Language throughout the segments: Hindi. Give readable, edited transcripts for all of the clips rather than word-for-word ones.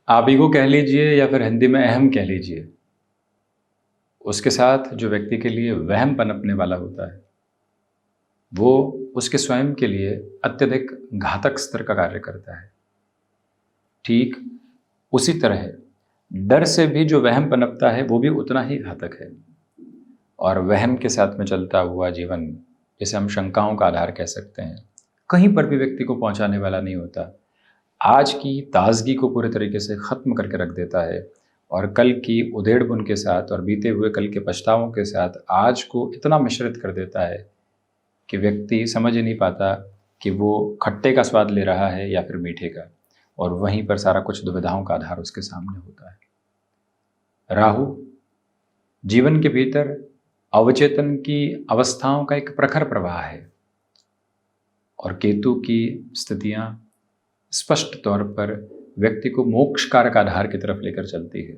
आप ईगो कह लीजिए या फिर हिंदी में अहम कह लीजिए, उसके साथ जो व्यक्ति के लिए वहम पनपने वाला होता है वो उसके स्वयं के लिए अत्यधिक घातक स्तर का कार्य करता है। ठीक उसी तरह डर से भी जो वहम पनपता है वो भी उतना ही घातक है। और वहम के साथ में चलता हुआ जीवन, जिसे हम शंकाओं का आधार कह सकते हैं, कहीं पर भी व्यक्ति को पहुंचाने वाला नहीं होता। आज की ताजगी को पूरे तरीके से ख़त्म करके रख देता है और कल की उधेड़-बुन के साथ और बीते हुए कल के पछतावों के साथ आज को इतना मिश्रित कर देता है कि व्यक्ति समझ ही नहीं पाता कि वो खट्टे का स्वाद ले रहा है या फिर मीठे का, और वहीं पर सारा कुछ दुविधाओं का आधार उसके सामने होता है। राहु जीवन के भीतर अवचेतन की अवस्थाओं का एक प्रखर प्रवाह है और केतु की स्थितियां स्पष्ट तौर पर व्यक्ति को मोक्ष कारक आधार की तरफ लेकर चलती है।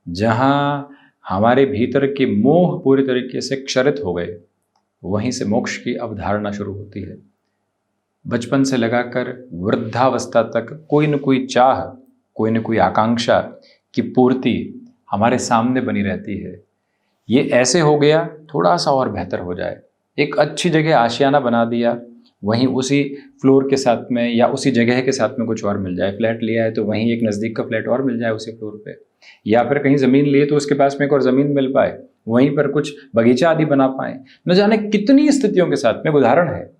जहां हमारे भीतर के मोह पूरी तरीके से क्षरित हो गए, वहीं से मोक्ष की अवधारणा शुरू होती है। बचपन से लगाकर वृद्धावस्था तक कोई न कोई चाह, कोई न कोई आकांक्षा की पूर्ति हमारे सामने बनी रहती है। ये ऐसे हो गया, थोड़ा सा और बेहतर हो जाए, एक अच्छी जगह आशियाना बना दिया, वहीं उसी फ्लोर के साथ में या उसी जगह के साथ में कुछ और मिल जाए। फ्लैट लिया है तो वहीं एक नज़दीक का फ्लैट और मिल जाए उसी फ्लोर पे, या फिर कहीं ज़मीन लिए तो उसके पास में एक और ज़मीन मिल पाए, वहीं पर कुछ बगीचा आदि बना पाए। न जाने कितनी स्थितियों के साथ में उदाहरण है।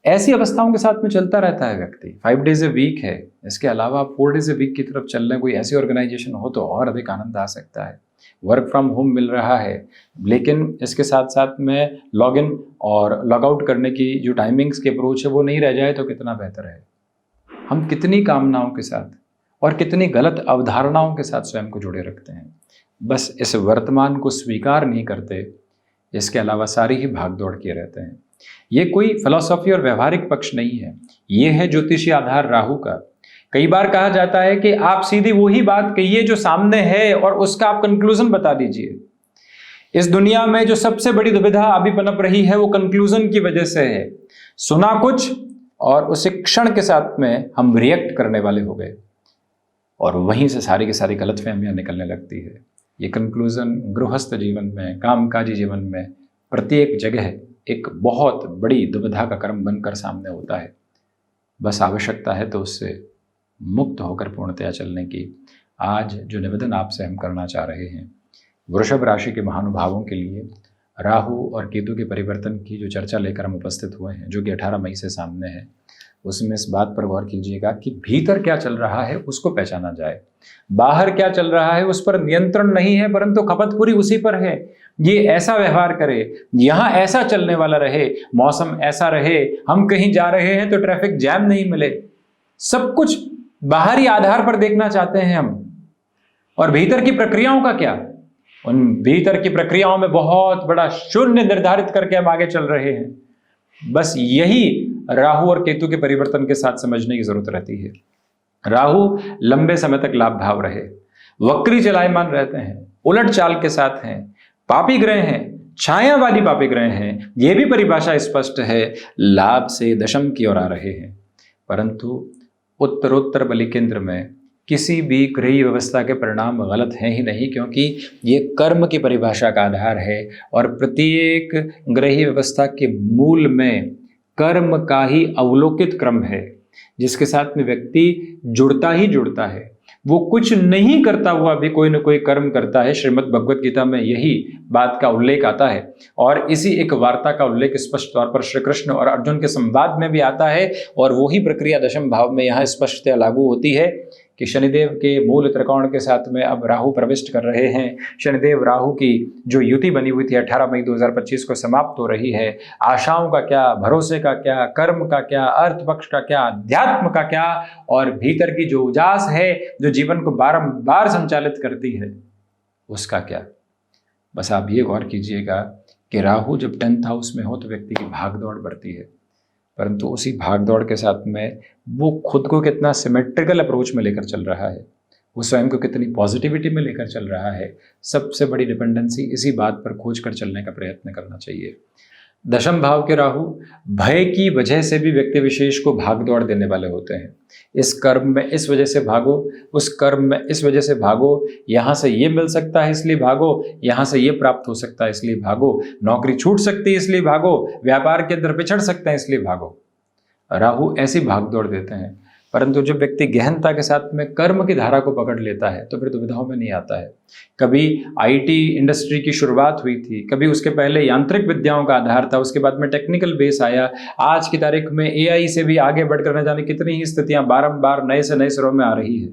ऐसी अवस्थाओं के साथ में चलता रहता है व्यक्ति। 5 डेज ए वीक है, इसके अलावा 4 डेज ए वीक की तरफ चल रहे कोई ऐसी ऑर्गेनाइजेशन हो तो और अधिक आनंद आ सकता है। वर्क फ्रॉम होम मिल रहा है, लेकिन इसके साथ साथ में लॉग इन और लॉग आउट करने की जो टाइमिंग्स की अप्रोच है वो नहीं रह जाए तो कितना बेहतर है। हम कितनी कामनाओं के साथ और कितनी गलत अवधारणाओं के साथ स्वयं को जुड़े रखते हैं, बस इस वर्तमान को स्वीकार नहीं करते। इसके अलावा सारी ही भाग दौड़ किए रहते हैं। ये कोई फिलॉसफी और व्यवहारिक पक्ष नहीं है, ये है ज्योतिषीय आधार राहु का। कई बार कहा जाता है कि आप सीधी वही बात कहिए जो सामने है और उसका आप कंक्लूजन बता दीजिए। इस दुनिया में जो सबसे बड़ी दुविधा अभी पनप रही है वो कंक्लूजन की वजह से है। सुना कुछ और उसे क्षण के साथ में हम रिएक्ट करने वाले हो गए और वहीं से सारी की सारी गलतफहमियां निकलने लगती है। ये कंक्लूजन गृहस्थ जीवन में, कामकाजी जीवन में प्रत्येक जगह एक बहुत बड़ी दुविधा का कर्म बनकर सामने होता है। बस आवश्यकता है तो उससे मुक्त होकर पूर्णतया चलने की। आज जो निवेदन आपसे हम करना चाह रहे हैं, वृषभ राशि के महानुभावों के लिए राहु और केतु के परिवर्तन की जो चर्चा लेकर हम उपस्थित हुए हैं, जो कि 18 मई से सामने है, उसमें इस बात पर गौर कीजिएगा कि भीतर क्या चल रहा है उसको पहचाना जाए। बाहर क्या चल रहा है उस पर नियंत्रण नहीं है, परंतु खपत पूरी उसी पर है। ये ऐसा व्यवहार करे, यहाँ ऐसा चलने वाला रहे, मौसम ऐसा रहे, हम कहीं जा रहे हैं तो ट्रैफिक जैम नहीं मिले, सब कुछ बाहरी आधार पर देखना चाहते हैं हम। और भीतर की प्रक्रियाओं का क्या? उन भीतर की प्रक्रियाओं में बहुत बड़ा शून्य निर्धारित करके हम आगे चल रहे हैं। बस यही राहु और केतु के परिवर्तन के साथ समझने की जरूरत रहती है। राहु लंबे समय तक लाभ भाव रहे, वक्री चलायमान रहते हैं, उलट चाल के साथ हैं, पापी ग्रह हैं, छायावादी पापी ग्रह हैं, यह भी परिभाषा स्पष्ट है, लाभ से दशम की ओर आ रहे हैं। परंतु उत्तरोत्तर बलि केंद्र में किसी भी ग्रही व्यवस्था के परिणाम गलत हैं ही नहीं, क्योंकि ये कर्म की परिभाषा का आधार है और प्रत्येक ग्रही व्यवस्था के मूल में कर्म का ही अवलोकित क्रम है, जिसके साथ में व्यक्ति जुड़ता ही जुड़ता है। वो कुछ नहीं करता हुआ भी कोई न कोई कर्म करता है। श्रीमद् भगवत गीता में यही बात का उल्लेख आता है और इसी एक वार्ता का उल्लेख स्पष्ट तौर पर श्री कृष्ण और अर्जुन के संवाद में भी आता है। और वही प्रक्रिया दशम भाव में यहाँ स्पष्टतया लागू होती है कि शनिदेव के मूल त्रिकोण के साथ में अब राहु प्रविष्ट कर रहे हैं। शनिदेव राहु की जो युति बनी हुई थी 18 मई 2025 को समाप्त हो रही है। आशाओं का क्या, भरोसे का क्या, कर्म का क्या, अर्थ पक्ष का क्या, अध्यात्म का क्या, और भीतर की जो उजास है जो जीवन को बारंबार संचालित करती है, उसका क्या। बस आप ये गौर कीजिएगा कि राहु जब 10th हाउस में हो तो व्यक्ति की भागदौड़ बढ़ती है, परंतु उसी भागदौड़ के साथ में वो खुद को कितना सिमेट्रिकल अप्रोच में लेकर चल रहा है, वो स्वयं को कितनी पॉजिटिविटी में लेकर चल रहा है। सबसे बड़ी डिपेंडेंसी इसी बात पर खोज कर चलने का प्रयत्न करना चाहिए। दशम भाव के राहु भय की वजह से भी व्यक्ति विशेष को भाग दौड़ देने वाले होते हैं। इस कर्म में इस वजह से भागो, उस कर्म में इस वजह से भागो, यहाँ से ये मिल सकता है इसलिए भागो, यहाँ से ये प्राप्त हो सकता है इसलिए भागो, नौकरी छूट सकती है इसलिए भागो, व्यापार के अंदर पिछड़ सकते हैं इसलिए भागो। राहु ऐसी भाग दौड़ देते हैं। परंतु जब व्यक्ति गहनता के साथ में कर्म की धारा को पकड़ लेता है तो फिर दुविधाओं में नहीं आता है। कभी आईटी इंडस्ट्री की शुरुआत हुई थी, कभी उसके पहले यांत्रिक विद्याओं का आधार था, उसके बाद में टेक्निकल बेस आया, आज की तारीख में एआई से भी आगे बढ़कर न जाने कितनी ही स्थितियां बारंबार नए से नए सिरों में आ रही है।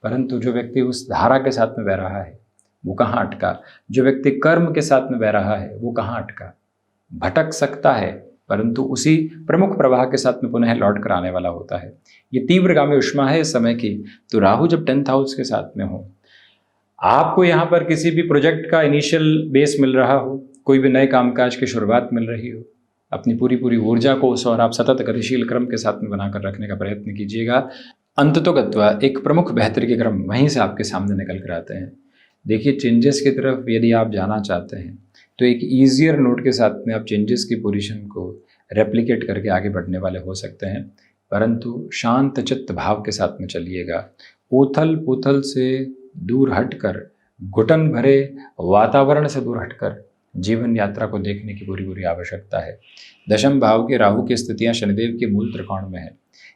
परंतु जो व्यक्ति उस धारा के साथ में बह रहा है वो कहाँ अटका, जो व्यक्ति कर्म के साथ में बह रहा है वो कहाँ अटका। भटक सकता है परंतु उसी प्रमुख प्रवाह के साथ में पुनः लौट कर आने वाला होता है। ये तीव्रगामी उष्मा है इस समय की। तो राहु जब 10th हाउस के साथ में हो, आपको यहाँ पर किसी भी प्रोजेक्ट का इनिशियल बेस मिल रहा हो, कोई भी नए कामकाज की शुरुआत मिल रही हो, अपनी पूरी ऊर्जा को उस और आप सतत गतिशील क्रम के साथ में बनाकर रखने का प्रयत्न कीजिएगा। अंततोगत्वा एक प्रमुख बेहतरी के क्रम वहीं से आपके सामने निकल कर आते हैं। देखिए, चेंजेस की तरफ यदि आप जाना चाहते हैं तो एक ईजियर नोट के साथ में आप चेंजेस की पोजीशन को रेप्लिकेट करके आगे बढ़ने वाले हो सकते हैं, परंतु शांत चित्त भाव के साथ में चलिएगा। उथल पुथल से दूर हटकर, घुटन भरे वातावरण से दूर हटकर जीवन यात्रा को देखने की पूरी आवश्यकता है। दशम भाव के राहु की स्थितियां शनिदेव के मूल त्रिकोण में है,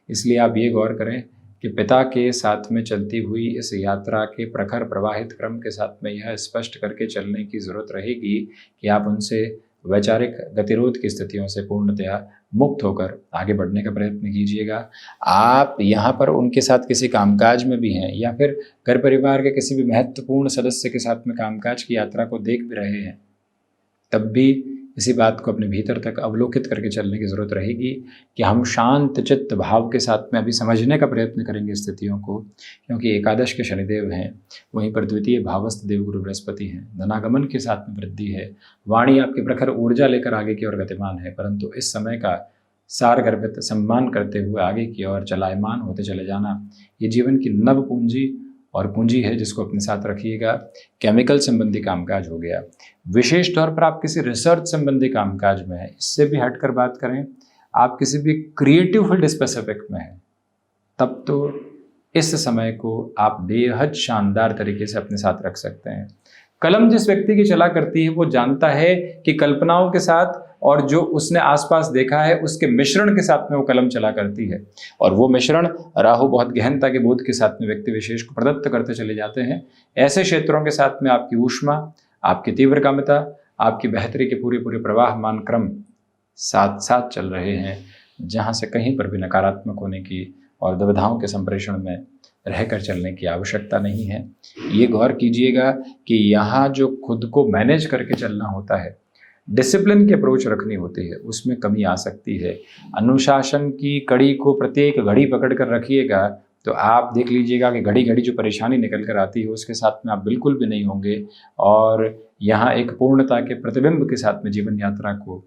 इसलिए आप ये गौर करें कि पिता के साथ में चलती हुई इस यात्रा के प्रखर प्रवाहित क्रम के साथ में यह स्पष्ट करके चलने की ज़रूरत रहेगी कि आप उनसे वैचारिक गतिरोध की स्थितियों से पूर्णतया मुक्त होकर आगे बढ़ने का प्रयत्न कीजिएगा। आप यहाँ पर उनके साथ किसी कामकाज में भी हैं या फिर घर परिवार के किसी भी महत्वपूर्ण सदस्य के साथ में कामकाज की यात्रा को देख भी रहे हैं, तब भी इसी बात को अपने भीतर तक अवलोकित करके चलने की ज़रूरत रहेगी कि हम शांत चित्त भाव के साथ में अभी समझने का प्रयत्न करेंगे स्थितियों को, क्योंकि एकादश के शनिदेव हैं, वहीं पर द्वितीय भावस्थ देवगुरु बृहस्पति हैं, धनागमन के साथ में वृद्धि है, वाणी आपकी प्रखर ऊर्जा लेकर आगे की ओर गतिमान है, परंतु इस समय का सार गर्भित सम्मान करते हुए आगे की ओर चलायमान होते चले जाना, ये जीवन की नव पूंजी और पूंजी है जिसको अपने साथ रखिएगा। केमिकल संबंधी कामकाज हो गया, विशेष तौर पर आप किसी रिसर्च संबंधी कामकाज में है, इससे भी हटकर बात करें, आप किसी भी क्रिएटिव फील्ड स्पेसिफिक में है, तब तो इस समय को आप बेहद शानदार तरीके से अपने साथ रख सकते हैं। कलम जिस व्यक्ति की चला करती है वो जानता है कि कल्पनाओं के साथ और जो उसने आसपास देखा है उसके मिश्रण के साथ में वो कलम चला करती है, और वो मिश्रण राहु बहुत गहनता के बोध के साथ में व्यक्ति विशेष को प्रदत्त करते चले जाते हैं। ऐसे क्षेत्रों के साथ में आपकी ऊष्मा, आपकी तीव्रकामिता, आपकी बेहतरी के पूरे प्रवाहमान क्रम साथ साथ चल रहे हैं, जहाँ से कहीं पर भी नकारात्मक होने की और दुविधाओं के संप्रेषण में रहकर चलने की आवश्यकता नहीं है। ये गौर कीजिएगा कि यहाँ जो खुद को मैनेज करके चलना होता है, डिसिप्लिन की अप्रोच रखनी होती है, उसमें कमी आ सकती है। अनुशासन की कड़ी को प्रत्येक घड़ी पकड़ कर रखिएगा तो आप देख लीजिएगा कि घड़ी घड़ी जो परेशानी निकल कर आती है उसके साथ में आप बिल्कुल भी नहीं होंगे, और यहाँ एक पूर्णता के प्रतिबिंब के साथ में जीवन यात्रा को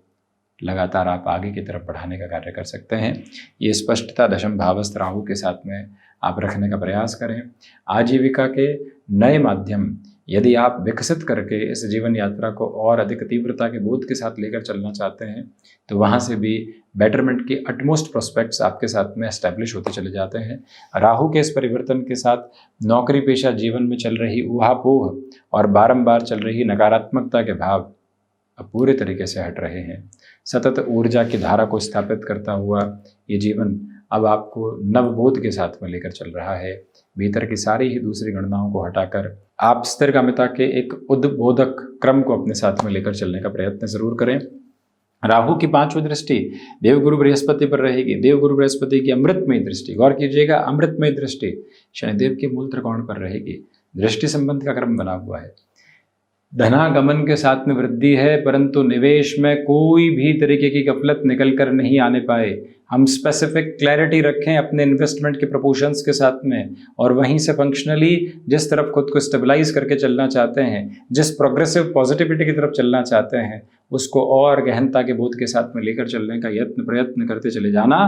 लगातार आप आगे की तरफ बढ़ाने का कार्य कर सकते हैं। ये स्पष्टता दशम भावस्थ राहु के साथ में आप रखने का प्रयास करें। आजीविका के नए माध्यम यदि आप विकसित करके इस जीवन यात्रा को और अधिक तीव्रता के बोध के साथ लेकर चलना चाहते हैं तो वहाँ से भी बेटरमेंट के अटमोस्ट प्रोस्पेक्ट्स आपके साथ में एस्टैब्लिश होते चले जाते हैं। राहु के इस परिवर्तन के साथ नौकरी पेशा जीवन में चल रही ऊहापोह और बारंबार चल रही नकारात्मकता के भाव अब पूरे तरीके से हट रहे हैं। सतत ऊर्जा की धारा को स्थापित करता हुआ ये जीवन अब आपको नवबोध के साथ में लेकर चल रहा है। भीतर की सारी ही दूसरी गणनाओं को हटाकर आप स्थिरगामिता के एक उद्बोधक क्रम को अपने साथ में लेकर चलने का प्रयत्न जरूर करें। राहु की 5वीं दृष्टि देवगुरु बृहस्पति पर रहेगी। देवगुरु बृहस्पति की अमृतमयी दृष्टि, गौर कीजिएगा, अमृतमयी दृष्टि शनिदेव के मूल त्रिकोण पर रहेगी। दृष्टि संबंध का क्रम बना हुआ है, धनागमन के साथ में वृद्धि है, परंतु निवेश में कोई भी तरीके की गफलत निकल कर नहीं आने पाए। हम स्पेसिफिक क्लैरिटी रखें अपने इन्वेस्टमेंट के प्रपोर्शंस के साथ में, और वहीं से फंक्शनली जिस तरफ खुद को स्टेबलाइज करके चलना चाहते हैं, जिस प्रोग्रेसिव पॉजिटिविटी की तरफ चलना चाहते हैं, उसको और गहनता के बोध के साथ में लेकर चलने का यत्न प्रयत्न करते चले जाना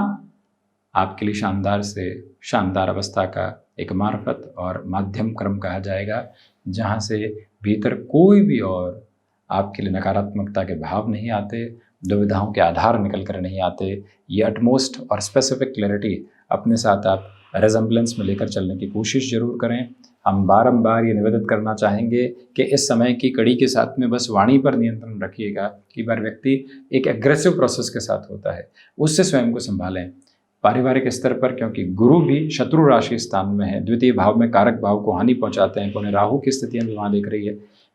आपके लिए शानदार से शानदार अवस्था का एक मार्फत और माध्यम क्रम कहा जाएगा, जहाँ से भीतर कोई भी और आपके लिए नकारात्मकता के भाव नहीं आते, दुविधाओं के आधार निकल कर नहीं आते। ये अटमोस्ट और स्पेसिफिक क्लैरिटी अपने साथ आप रेजम्बलेंस में लेकर चलने की कोशिश ज़रूर करें। हम बारंबार ये निवेदन करना चाहेंगे कि इस समय की कड़ी के साथ में बस वाणी पर नियंत्रण रखिएगा। कई बार व्यक्ति एक एग्रेसिव प्रोसेस के साथ होता है, उससे स्वयं को संभालें। पारिवारिक स्तर पर, क्योंकि गुरु भी शत्रु राशि स्थान में है, द्वितीय भाव में कारक भाव को हानि पहुंचाते हैं, उन्हें राहु की स्थितियां भी वहाँ दिख रही है।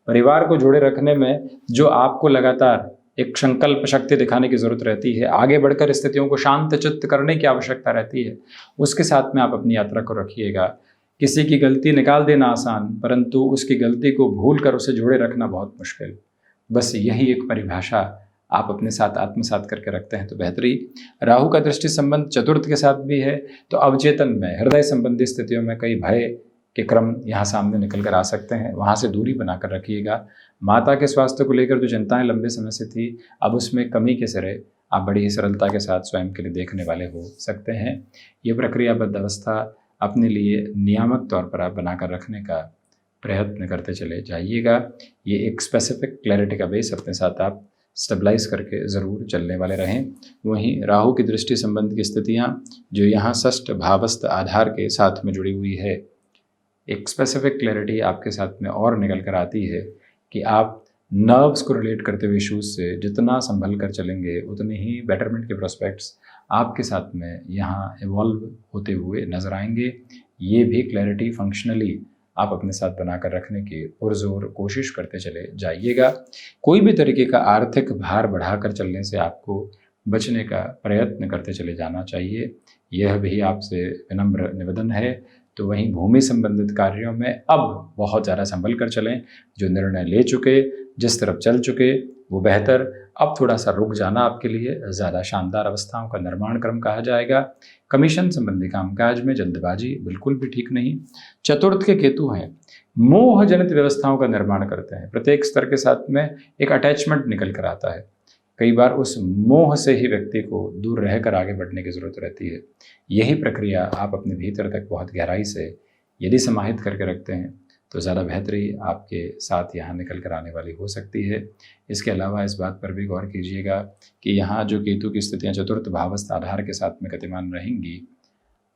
परिवार को जोड़े रखने में जो आपको लगातार एक संकल्प शक्ति दिखाने की जरूरत रहती है, आगे बढ़कर स्थितियों को शांत चित्त करने की आवश्यकता रहती है, उसके साथ में आप अपनी यात्रा को रखिएगा। किसी की गलती निकाल देना आसान, परंतु उसकी गलती को भूल कर उसे जोड़े रखना बहुत मुश्किल। बस यही एक परिभाषा आप अपने साथ आत्मसात करके रखते हैं तो बेहतरी। राहु का दृष्टि संबंध चतुर्थ के साथ भी है, तो अवचेतन में हृदय संबंधी स्थितियों में कई भय के क्रम यहाँ सामने निकल कर आ सकते हैं, वहाँ से दूरी बनाकर रखिएगा। माता के स्वास्थ्य को लेकर जो चिंताएं लंबे समय से थी, अब उसमें कमी के सिरे आप बड़ी ही सरलता के साथ स्वयं के लिए देखने वाले हो सकते हैं। ये प्रक्रियाबद्ध अवस्था अपने लिए नियामक तौर पर आप बनाकर रखने का प्रयत्न करते चले जाइएगा। ये एक स्पेसिफिक क्लैरिटी का बेस अपने साथ आप स्टेबलाइज करके ज़रूर चलने वाले रहें। वहीं राहु की दृष्टि संबंध की स्थितियाँ जो यहाँ षष्ठ भावस्थ आधार के साथ में जुड़ी हुई है, एक स्पेसिफिक क्लैरिटी आपके साथ में और निकल कर आती है कि आप नर्व्स को रिलेट करते हुए इशूज़ से जितना संभल कर चलेंगे, उतने ही बेटरमेंट के प्रोस्पेक्ट्स आपके साथ में यहाँ इवॉल्व होते हुए नज़र आएंगे। ये भी क्लैरिटी फंक्शनली आप अपने साथ बनाकर रखने की पुरजोर कोशिश करते चले जाइएगा। कोई भी तरीके का आर्थिक भार बढ़ाकर चलने से आपको बचने का प्रयत्न करते चले जाना चाहिए, यह भी आपसे विनम्र निवेदन है। तो वहीं भूमि संबंधित कार्यों में अब बहुत ज़्यादा संभल कर चलें। जो निर्णय ले चुके, जिस तरफ चल चुके, वो बेहतर। अब थोड़ा सा रुक जाना आपके लिए ज़्यादा शानदार अवस्थाओं का निर्माण क्रम कहा जाएगा। कमीशन संबंधी कामकाज में जल्दबाजी बिल्कुल भी ठीक नहीं। चतुर्थ के केतु हैं, मोह जनित व्यवस्थाओं का निर्माण करते हैं, प्रत्येक स्तर के साथ में एक अटैचमेंट निकल कर आता है। कई बार उस मोह से ही व्यक्ति को दूर रहकर आगे बढ़ने की ज़रूरत रहती है। यही प्रक्रिया आप अपने भीतर तक बहुत गहराई से यदि समाहित करके रखते हैं तो ज़्यादा बेहतरी आपके साथ यहाँ निकल कर आने वाली हो सकती है। इसके अलावा इस बात पर भी गौर कीजिएगा कि यहाँ जो केतु की स्थितियाँ चतुर्थ भावस्थ आधार के साथ में गतिमान रहेंगी,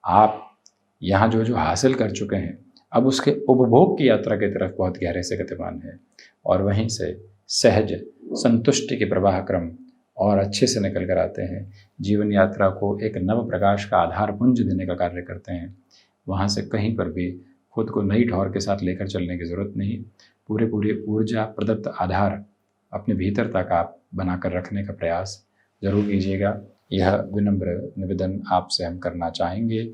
आप यहाँ जो जो हासिल कर चुके हैं, अब उसके उपभोग की यात्रा की तरफ बहुत गहरे से गतिमान है, और वहीं से सहज संतुष्टि के प्रवाह क्रम और अच्छे से निकल कर आते हैं। जीवन यात्रा को एक नव प्रकाश का आधार पुंज देने का कार्य करते हैं। वहाँ से कहीं पर भी खुद को नई ठौर के साथ लेकर चलने की ज़रूरत नहीं। पूरे ऊर्जा प्रदत्त आधार अपने भीतर तक आप बनाकर रखने का प्रयास ज़रूर कीजिएगा। यह विनम्र निवेदन आपसे हम करना चाहेंगे।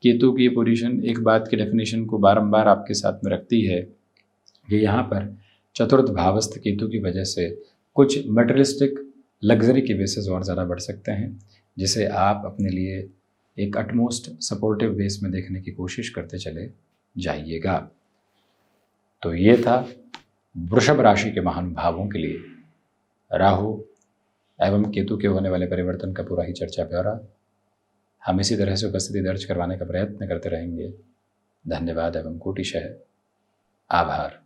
केतु की पोजीशन एक बात की डेफिनेशन को बारंबार आपके साथ में रखती है कि यहाँ पर चतुर्थ भावस्थ केतु की वजह से कुछ मटेरियलिस्टिक लग्जरी के बेसिस और ज़्यादा बढ़ सकते हैं, जिसे आप अपने लिए एक अटमोस्ट सपोर्टिव बेस में देखने की कोशिश करते चले जाइएगा। तो ये था वृषभ राशि के महानुभावों के लिए राहु एवं केतु के होने वाले परिवर्तन का पूरा ही चर्चा ब्यौरा। हम इसी तरह से उपस्थिति दर्ज करवाने का प्रयत्न करते रहेंगे। धन्यवाद एवं कोटिशः आभार।